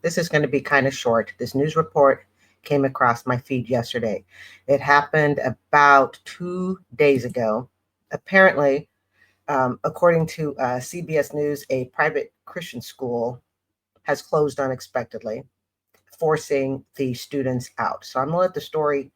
This is going to be kind of short. This news report came across my feed yesterday. It happened about 2 days ago. Apparently, according to CBS News, a private Christian school has closed unexpectedly, forcing the students out. So I'm going to let the story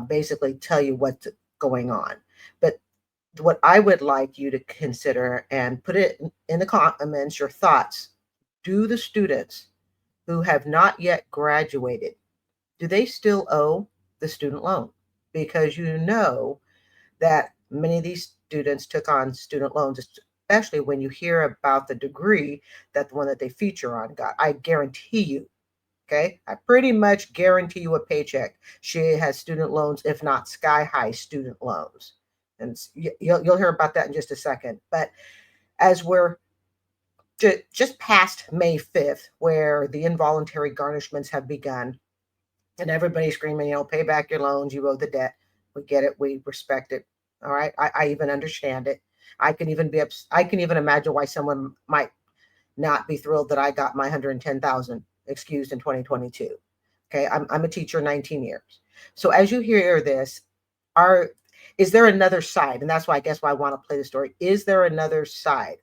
basically tell you what's going on. But what I would like you to consider and put it in the comments, your thoughts. Do the students who have not yet graduated, do they still owe the student loan? Because you know that many of these students took on student loans, especially when you hear about the degree that the one that they feature on got. I guarantee you, okay? I pretty much guarantee you a paycheck. She has student loans, if not sky high student loans. And you'll hear about that in just a second. But as we're just past May 5th, where the involuntary garnishments have begun, and everybody's screaming, pay back your loans, you owe the debt. We get it, we respect it. All right. I even understand it. I can even imagine why someone might not be thrilled that I got my 110,000 excused in 2022. Okay. I'm a teacher 19 years. So as you hear this, is there another side? And that's why I want to play the story. Is there another side?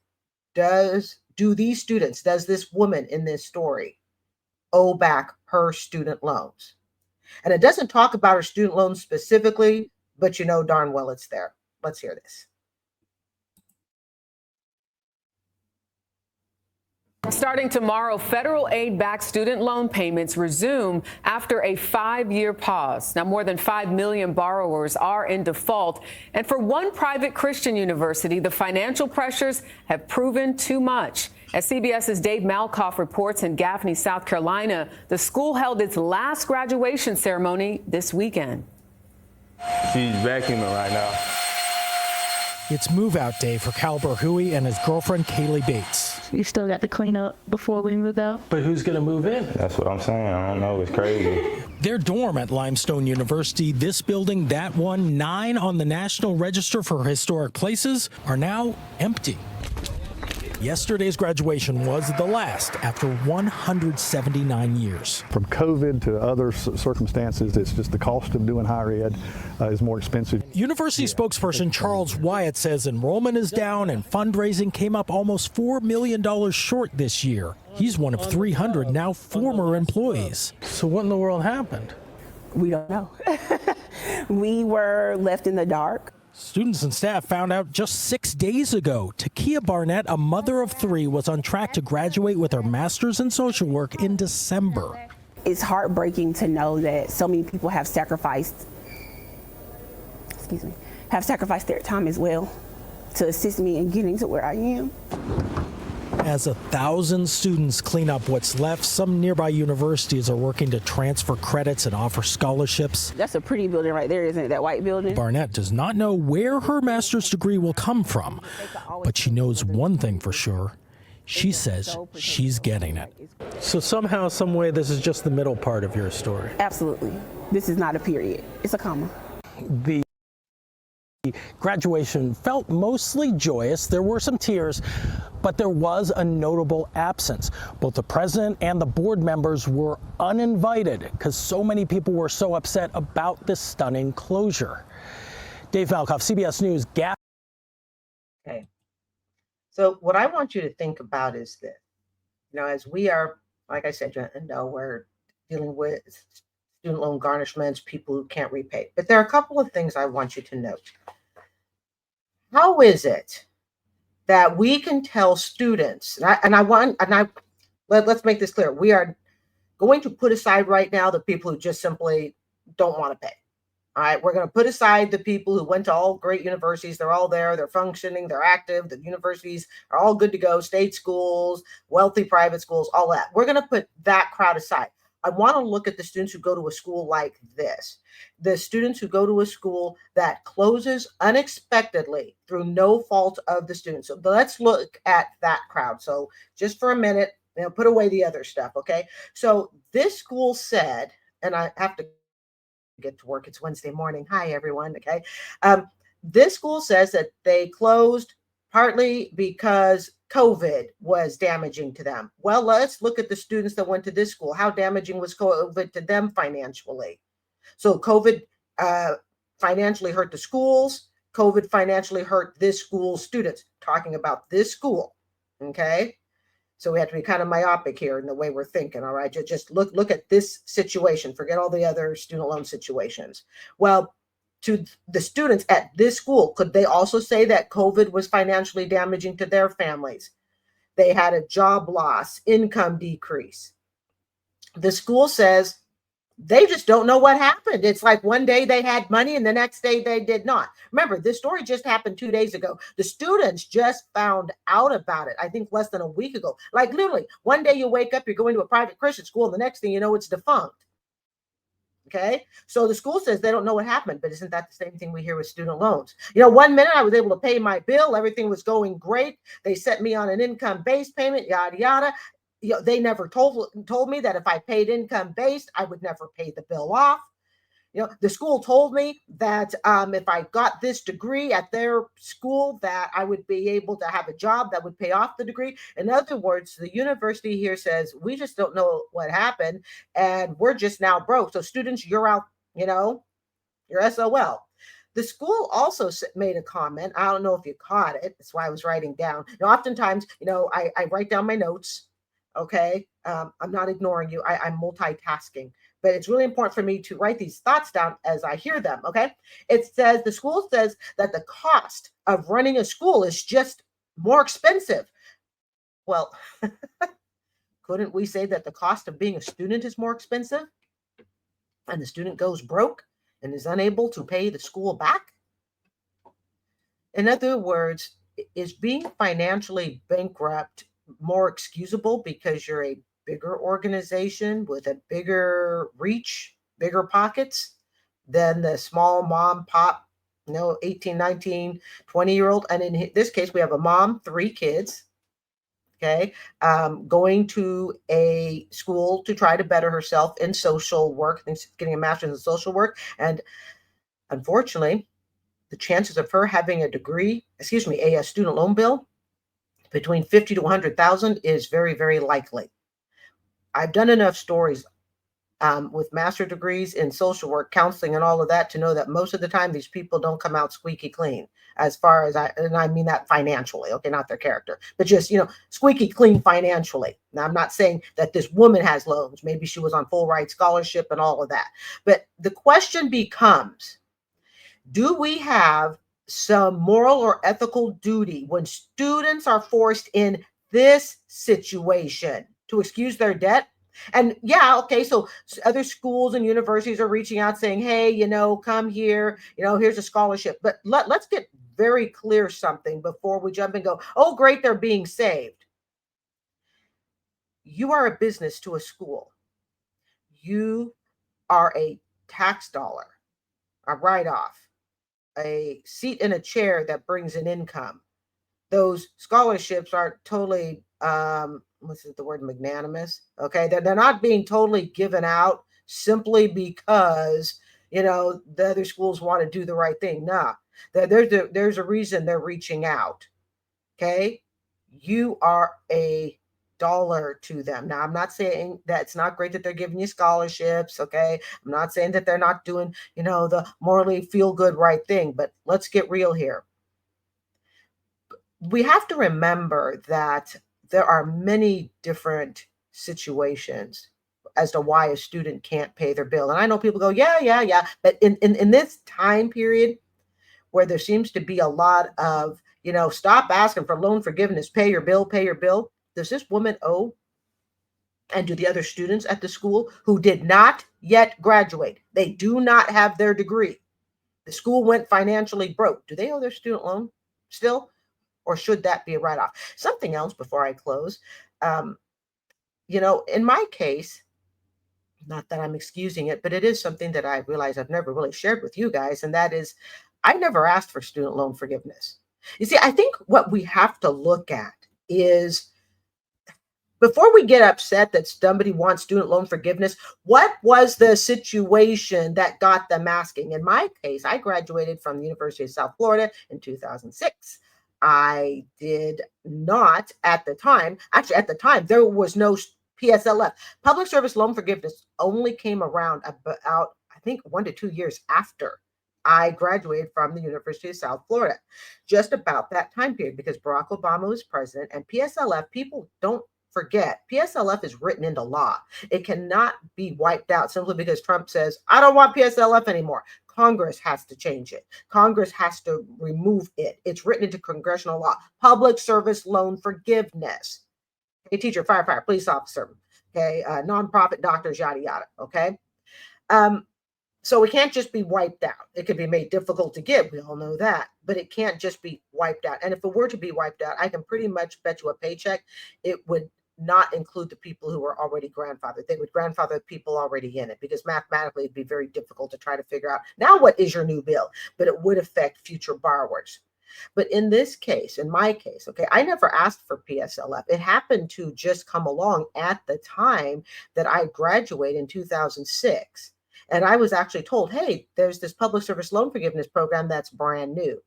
Do these students, does this woman in this story owe back her student loans? And it doesn't talk about her student loans specifically, but you know darn well it's there. Let's hear this. Starting tomorrow, federal aid-backed student loan payments resume after a 5-year pause. Now, more than 5 million borrowers are in default. And for one private Christian university, the financial pressures have proven too much. As CBS's Dave Malkoff reports in Gaffney, South Carolina, the school held its last graduation ceremony this weekend. She's vacuuming right now. It's move-out day for Cal Berhui and his girlfriend, Kaylee Bates. You still got to clean up before we move out. But who's going to move in? That's what I'm saying. I don't know. It's crazy. Their dorm at Limestone University, this building, that one, 9 on the National Register for Historic Places, are now empty. Yesterday's graduation was the last after 179 years. From COVID to other circumstances, it's just the cost of doing higher ed is more expensive. University spokesperson Charles Wyatt says enrollment is down and fundraising came up almost $4 million short this year. He's one of 300 now former employees. So what in the world happened? We don't know. We were left in the dark. Students and staff found out just 6 days ago. Takia Barnett, a mother of 3, was on track to graduate with her master's in social work in December. It's heartbreaking to know that so many people have sacrificed, their time as well to assist me in getting to where I am. As 1,000 students clean up what's left, some nearby universities are working to transfer credits and offer scholarships. That's a pretty building right there, isn't it? That white building. Barnett does not know where her master's degree will come from, but she knows one thing for sure. She says she's getting it. So somehow, some way, this is just the middle part of your story. Absolutely. This is not a period. It's a comma. The graduation felt mostly joyous. There were some tears, but there was a notable absence. Both the president and the board members were uninvited because so many people were so upset about this stunning closure. Dave Malkoff, CBS News, Gap. Okay. So what I want you to think about is this. As we are, like I said, we're dealing with student loan garnishments, people who can't repay. But there are a couple of things I want you to note. How is it that we can tell students, let's make this clear. We are going to put aside right now the people who just simply don't want to pay. All right, we're going to put aside the people who went to all great universities. They're all there. They're functioning. They're active. The universities are all good to go. State schools, wealthy private schools, all that. We're going to put that crowd aside. I want to look at the students who go to a school like this. The students who go to a school that closes unexpectedly through no fault of the students. So let's look at that crowd. So just for a minute, put away the other stuff, okay? So this school said, and I have to get to work. It's Wednesday morning. Hi, everyone, okay? This school says that they closed partly because COVID was damaging to them. Well, let's look at the students that went to this school. How damaging was COVID to them financially? So COVID financially hurt the schools. COVID financially hurt this school's students. Talking about this school, okay? So we have to be kind of myopic here in the way we're thinking, all right? Just look at this situation. Forget all the other student loan situations. Well, to the students at this school, could they also say that COVID was financially damaging to their families? They had a job loss, income decrease. The school says they just don't know what happened. It's like one day they had money and the next day they did not. Remember, this story just happened 2 days ago. The students just found out about it, I think less than a week ago. Like literally, one day you wake up, you're going to a private Christian school, and the next thing you know, it's defunct. Okay, so the school says they don't know what happened, but isn't that the same thing we hear with student loans? You know, 1 minute I was able to pay my bill, everything was going great. They set me on an income-based payment, yada yada. You know, they never told me that if I paid income-based, I would never pay the bill off. You know, the school told me that if I got this degree at their school, that I would be able to have a job that would pay off the degree. In other words, the university here says, we just don't know what happened, and we're just now broke. So students, you're out, you know, you're SOL. The school also made a comment. I don't know if you caught it. That's why I was writing down. Now, oftentimes, you know, I write down my notes. Okay. I'm not ignoring you. I'm multitasking. But it's really important for me to write these thoughts down as I hear them, okay? It says, the school says that the cost of running a school is just more expensive. Well, couldn't we say that the cost of being a student is more expensive? And the student goes broke and is unable to pay the school back? In other words, is being financially bankrupt more excusable because you're a bigger organization with a bigger reach, bigger pockets than the small mom pop, 18, 19, 20-year-old? And in this case, we have a mom, 3 kids, okay, going to a school to try to better herself in social work, getting a master's in social work. And unfortunately, the chances of her having a degree, a student loan bill between 50 to 100,000 is very, very likely. I've done enough stories with master degrees in social work, counseling, and all of that to know that most of the time these people don't come out squeaky clean, as far as and I mean that financially, okay, not their character, but just, squeaky clean financially. Now, I'm not saying that this woman has loans. Maybe she was on full ride scholarship and all of that. But the question becomes, do we have some moral or ethical duty when students are forced in this situation to excuse their debt? And yeah, okay, so other schools and universities are reaching out saying, hey, come here, here's a scholarship. But let's get very clear something before we jump and go, oh, great, they're being saved. You are a business to a school. You are a tax dollar, a write-off, a seat in a chair that brings an income. Those scholarships are totally, what's the word, magnanimous? Okay, they're not being totally given out simply because, the other schools want to do the right thing. Nah, there's a reason they're reaching out. Okay, you are a dollar to them. Now, I'm not saying that it's not great that they're giving you scholarships. Okay, I'm not saying that they're not doing, the morally feel good right thing. But let's get real here. We have to remember that there are many different situations as to why a student can't pay their bill. And I know people go, yeah. But in this time period where there seems to be a lot of, stop asking for loan forgiveness, pay your bill. Does this woman owe? And do the other students at the school who did not yet graduate, they do not have their degree, the school went financially broke, do they owe their student loan still? Or should that be a write-off? Something else before I close. In my case, not that I'm excusing it, but it is something that I realize I've never really shared with you guys, and that is I never asked for student loan forgiveness. You see, I think what we have to look at is, before we get upset that somebody wants student loan forgiveness, what was the situation that got them asking? In my case, I graduated from the University of South Florida in 2006. I did not at the time. Actually, at the time, there was no PSLF. Public service loan forgiveness only came around about, I think, 1 to 2 years after I graduated from the University of South Florida, just about that time period, because Barack Obama was president. And PSLF, people don't forget, PSLF is written into law. It cannot be wiped out simply because Trump says, I don't want PSLF anymore. Congress has to change it. Congress has to remove it. It's written into congressional law. Public service loan forgiveness. A teacher, firefighter, police officer, okay, nonprofit, doctors, yada, yada, okay? So it can't just be wiped out. It can be made difficult to give. We all know that, but it can't just be wiped out. And if it were to be wiped out, I can pretty much bet you a paycheck it would not include the people who were already grandfathered. They would grandfather people already in it, because mathematically it'd be very difficult to try to figure out now what is your new bill, but it would affect future borrowers. But in this case, in my case, okay, I never asked for PSLF. It happened to just come along at the time that I graduated in 2006. And I was actually told, hey, there's this public service loan forgiveness program that's brand new.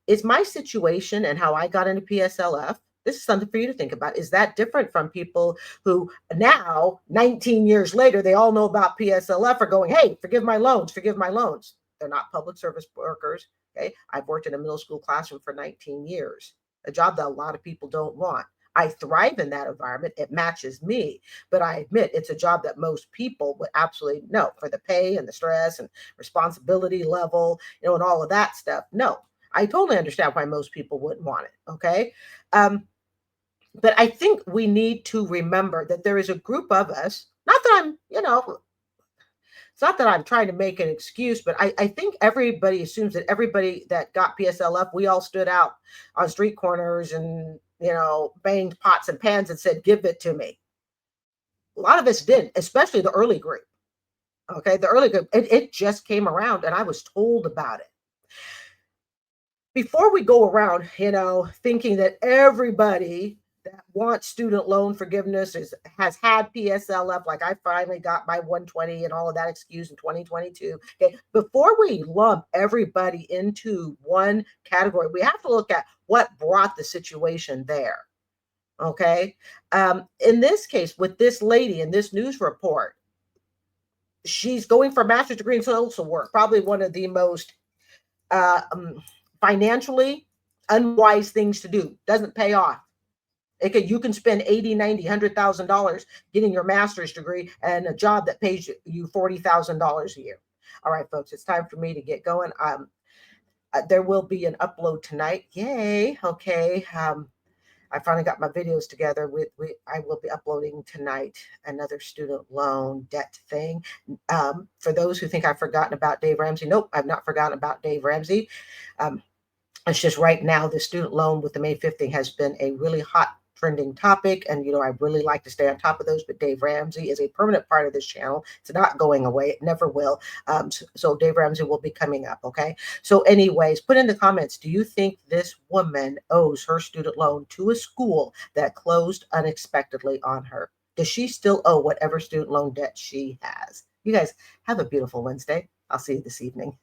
Is my situation and how I got into PSLF, this is something for you to think about. Is that different from people who now, 19 years later, they all know about PSLF, are going, hey, forgive my loans, forgive my loans. They're not public service workers. Okay. I've worked in a middle school classroom for 19 years, a job that a lot of people don't want. I thrive in that environment. It matches me, but I admit it's a job that most people would absolutely no, for the pay and the stress and responsibility level, and all of that stuff. No, I totally understand why most people wouldn't want it. Okay. But I think we need to remember that there is a group of us, not that I'm, it's not that I'm trying to make an excuse, but I think everybody assumes that everybody that got PSLF, we all stood out on street corners and, banged pots and pans and said, give it to me. A lot of us didn't, especially the early group. Okay. The early group, it just came around and I was told about it. Before we go around, thinking that everybody that wants student loan forgiveness has had PSLF, like I finally got my 120 and all of that excuse in 2022. Okay, before we lump everybody into one category, we have to look at what brought the situation there. Okay, in this case, with this lady in this news report, she's going for a master's degree in social work, probably one of the most financially unwise things to do. Doesn't pay off. You can spend $80, $90, $100,000 getting your master's degree and a job that pays you $40,000 a year. All right, folks, it's time for me to get going. There will be an upload tonight. Yay. Okay. I finally got my videos together. I will be uploading tonight another student loan debt thing. For those who think I've forgotten about Dave Ramsey, nope, I've not forgotten about Dave Ramsey. It's just right now, the student loan with the May 5th thing has been a really hot trending topic. And, I really like to stay on top of those, but Dave Ramsey is a permanent part of this channel. It's not going away. It never will. So Dave Ramsey will be coming up. Okay. So anyways, put in the comments, do you think this woman owes her student loan to a school that closed unexpectedly on her? Does she still owe whatever student loan debt she has? You guys have a beautiful Wednesday. I'll see you this evening.